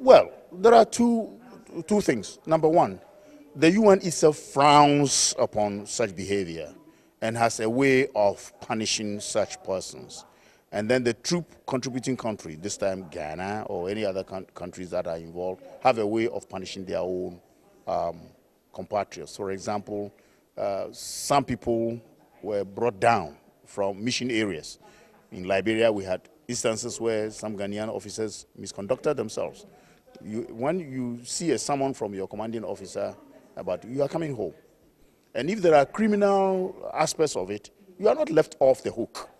Well, there are two things. Number one, the UN itself frowns upon such behavior and has a way of punishing such persons. And then the troop contributing country, this time Ghana or any other countries that are involved, have a way of punishing their own compatriots. For example, some people were brought down from mission areas. In Liberia, we had instances where some Ghanaian officers misconducted themselves. When you see a summon from your commanding officer about you are coming home, and if there are criminal aspects of it, you are not left off the hook.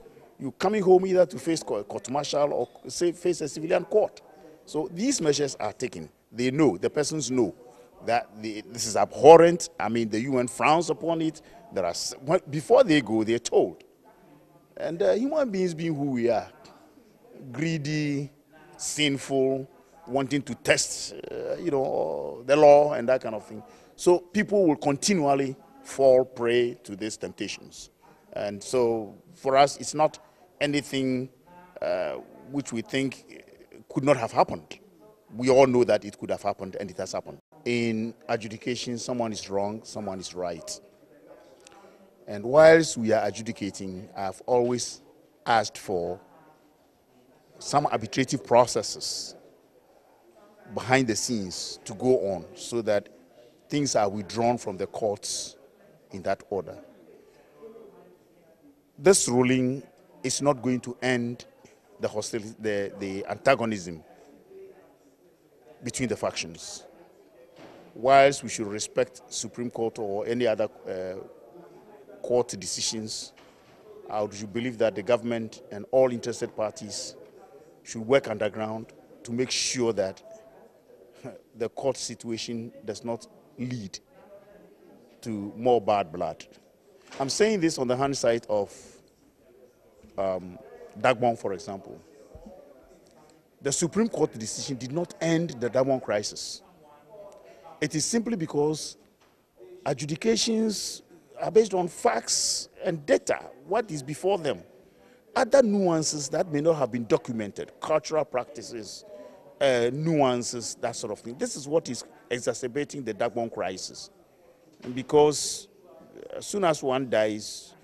You're coming home either to face court-martial or face a civilian court. So these measures are taken. They know, the persons know that this is abhorrent. I mean, the UN frowns upon it. Before they go, they're told. And human beings being who we are, greedy, sinful, wanting to test, the law and that kind of thing. So people will continually fall prey to these temptations. And so for us, it's not anything which we think could not have happened. We all know that it could have happened, and it has happened. In adjudication, someone is wrong, someone is right. And whilst we are adjudicating, I've always asked for some arbitrative processes behind the scenes to go on so that things are withdrawn from the courts in that order. This ruling is not going to end the hostility, the antagonism between the factions. Whilst we should respect Supreme Court or any other court decisions, I would believe that the government and all interested parties should work underground to make sure that the court situation does not lead to more bad blood. I'm saying this on the hindsight of Adom, for example. The Supreme Court decision did not end the Adom crisis. It is simply because adjudications are based on facts and data, what is before them. Other nuances that may not have been documented, cultural practices, nuances, that sort of thing. This is what is exacerbating the Adom crisis. And because as soon as one dies,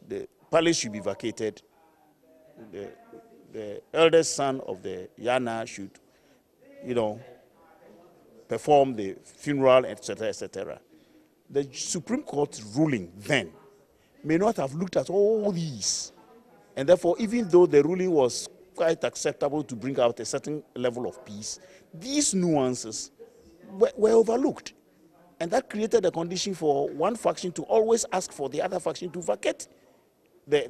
the palace should be vacated. The eldest son of the Yana should, perform the funeral, etc., etc. The Supreme Court ruling then may not have looked at all these. And therefore, even though the ruling was quite acceptable to bring out a certain level of peace, these nuances were overlooked. And that created a condition for one faction to always ask for the other faction to vacate the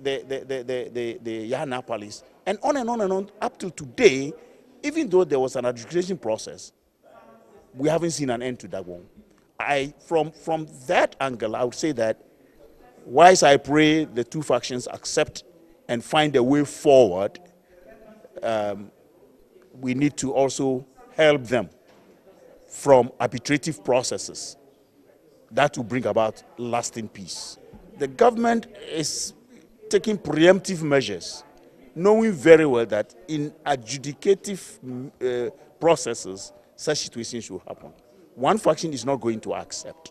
Yana Palace. And on and on and on, up to today, even though there was an adjudication process, we haven't seen an end to that one. From that angle, I would say that whilst I pray the two factions accept and find a way forward, we need to also help them from arbitrative processes that will bring about lasting peace. The government is taking preemptive measures, knowing very well that in adjudicative processes, such situations will happen. One faction is not going to accept.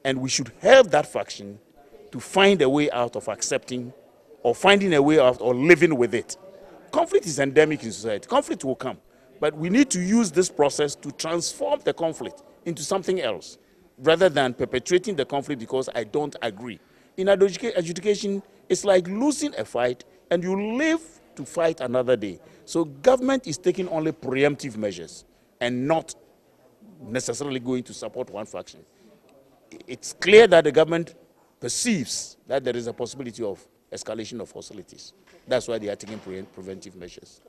And we should help that faction to find a way out of accepting or finding a way out or living with it. Conflict is endemic in society. Conflict will come. But we need to use this process to transform the conflict into something else, rather than perpetuating the conflict because I don't agree. In adjudication, it's like losing a fight and you live to fight another day. So government is taking only preemptive measures and not necessarily going to support one faction. It's clear that the government perceives that there is a possibility of escalation of hostilities. That's why they are taking preventive measures.